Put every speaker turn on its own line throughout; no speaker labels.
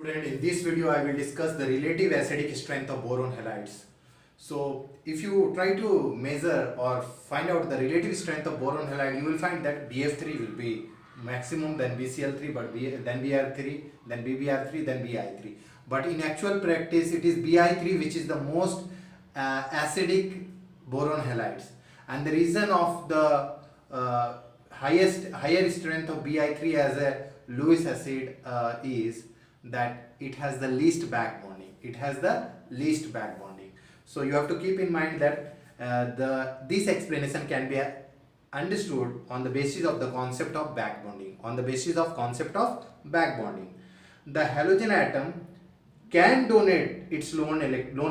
Student, in this video I will discuss the relative acidic strength of boron halides. So if you try to measure or find out the relative strength of boron halide, you will find that BF3 will be maximum, then BCl3, then Br3, then BBr3, then Bi3. But in actual practice it is Bi3 which is the most acidic boron halides, and the reason of the higher strength of Bi3 as a Lewis acid is that it has the least back bonding. So you have to keep in mind that this explanation can be understood on the basis of the concept of back bonding. The halogen atom can donate its lone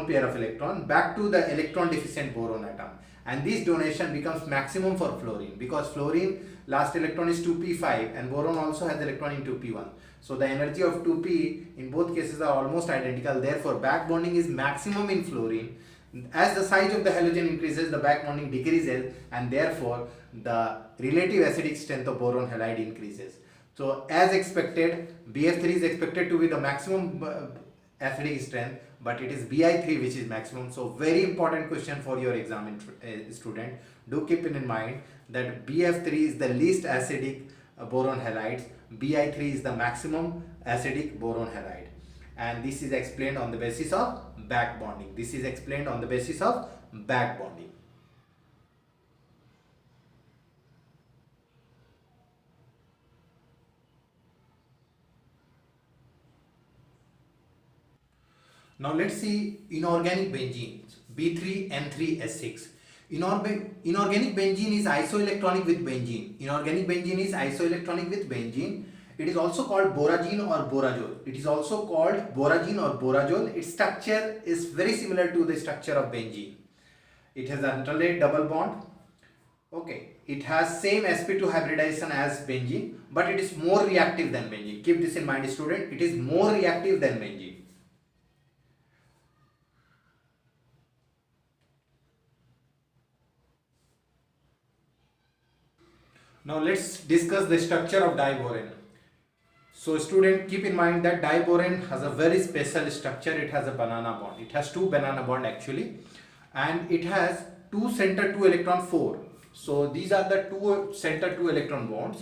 pair of electron back to the electron deficient boron atom, and this donation becomes maximum for fluorine, because fluorine last electron is 2p5 and boron also has electron in 2p1. So the energy of 2p in both cases are almost identical. Therefore back bonding is maximum in fluorine. As the size of the halogen increases, the back bonding decreases, and therefore the relative acidic strength of boron halide increases. So as expected, BF3 is expected to be the maximum acidic strength, but it is Bi3 which is maximum. So very important question for your exam student. Do keep in mind that BF3 is the least acidic boron halides, Bi3 is the maximum acidic boron halide, and this is explained on the basis of back bonding. Now let's see inorganic benzenes, B3N3S6. Inorganic benzene is isoelectronic with benzene. It is also called boragene or borazole. Its structure is very similar to the structure of benzene. It has an interlaid double bond. Okay, it has same sp2 hybridization as benzene, but it is more reactive than benzene. Keep this in mind, student. It is more reactive than benzene. Now let's discuss the structure of diboron. So student, keep in mind that diboron has a very special structure. It has a banana bond. It has two banana bond actually, and it has two center 2 electron 4. So these are the two center 2 electron bonds,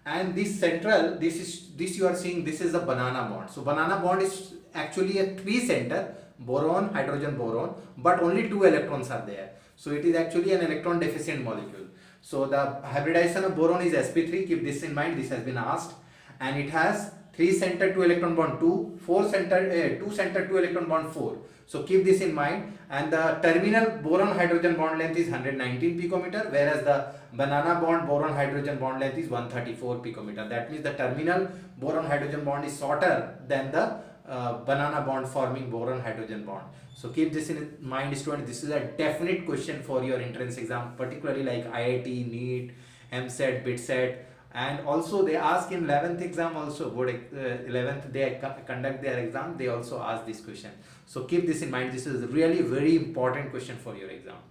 and this central, this you are seeing, this is a banana bond. So banana bond is actually a 3 center boron, hydrogen boron, but only 2 electrons are there. So it is actually an electron deficient molecule. So the hybridization of boron is sp3. Keep this in mind, this has been asked. And it has 3 center 2 electron bond 2, 2 center 2 electron bond 4. So keep this in mind. And the terminal boron hydrogen bond length is 119 picometer, whereas the banana bond boron hydrogen bond length is 134 picometer. That means the terminal boron hydrogen bond is shorter than the banana bond forming boron hydrogen bond. So keep this in mind, student. This is a definite question for your entrance exam, particularly like IIT, NEET, MSET, BITSET, and also they ask in 11th exam also. Board 11th they conduct their exam, they also ask this question. So keep this in mind. This is really very important question for your exam.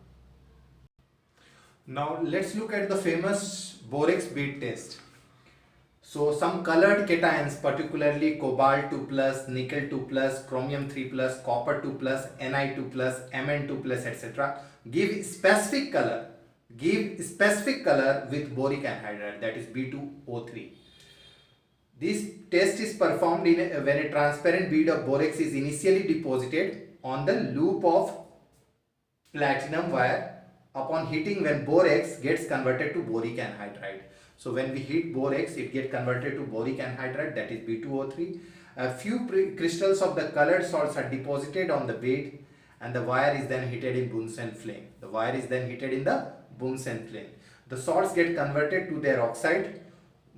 Now let's look at the famous borax bead test. So some colored cations, particularly cobalt 2 plus, nickel 2 plus, chromium 3 plus, copper 2 plus, Ni 2 plus, Mn 2 plus, etc. give specific color with boric anhydride, that is B2O3. This test is performed when a transparent bead of borax is initially deposited on the loop of platinum wire. Upon heating, when borax gets converted to boric anhydride. So when we heat borax, it gets converted to boric anhydride, that is B2O3. A few crystals of the colored salts are deposited on the bead, and the wire is then heated in Bunsen flame. The salts get converted to their oxide,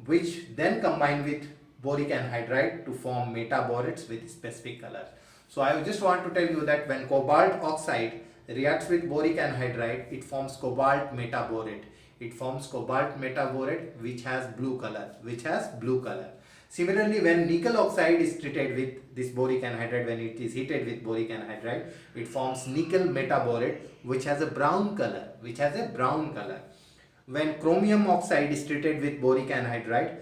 which then combine with boric anhydride to form metaborates with specific colors. So I just want to tell you that when cobalt oxide reacts with boric anhydride, it forms cobalt metaborate. Which has blue color. Similarly, when nickel oxide is treated with this boric anhydride, when it is heated with boric anhydride, it forms nickel metaborate, which has a brown color. When chromium oxide is treated with boric anhydride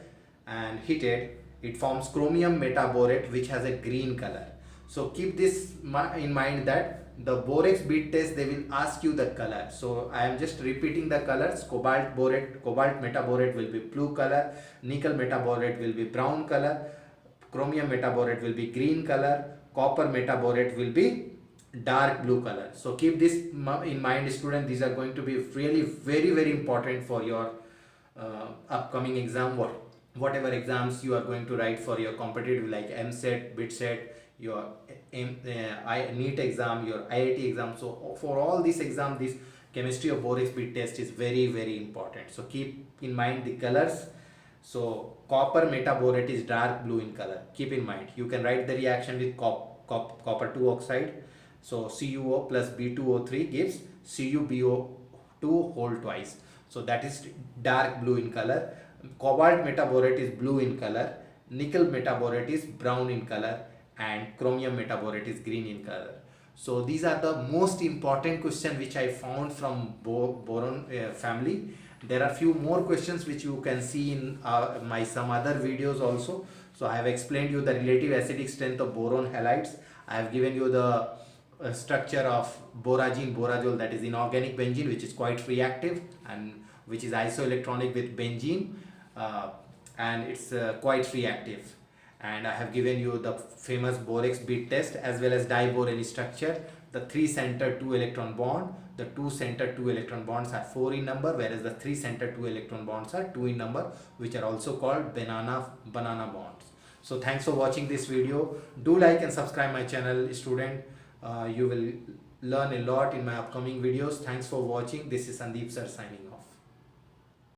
and heated, it forms chromium metaborate which has a green color. So keep this in mind that the borax bead test, they will ask you the color. So I am just repeating the colors. Cobalt metaborate will be blue color, nickel metaborate will be brown color, chromium metaborate will be green color, copper metaborate will be dark blue color. So keep this in mind, student. These are going to be really very important for your upcoming exam, whatever exams you are going to write for your competitive, like MSET, BITSET, your NEET exam, your IIT exam. So for all these exams, this chemistry of borax bead test is very important. So keep in mind the colors. So copper metaborate is dark blue in color. Keep in mind, you can write the reaction with copper 2 oxide. So CuO plus B2O3 gives CuBO2 whole twice. So that is dark blue in color. Cobalt metaborate is blue in color. Nickel metaborate is brown in color. And chromium metaborate is green in color. So these are the most important questions which I found from boron family. There are few more questions which you can see in my some other videos also. So I have explained you the relative acidic strength of boron halides. I have given you the structure of boragine, borazole, that is inorganic benzene, which is quite reactive and which is isoelectronic with benzene, and it's quite reactive. And I have given you the famous borax bead test as well as diborane structure. The 3-center 2-electron bond, the 2-center 2-electron bonds are 4 in number, whereas the 3-center 2-electron bonds are 2 in number, which are also called banana bonds. So thanks for watching this video. Do like and subscribe my channel, student. You will learn a lot in my upcoming videos. Thanks for watching. This is Sandeep sir signing off.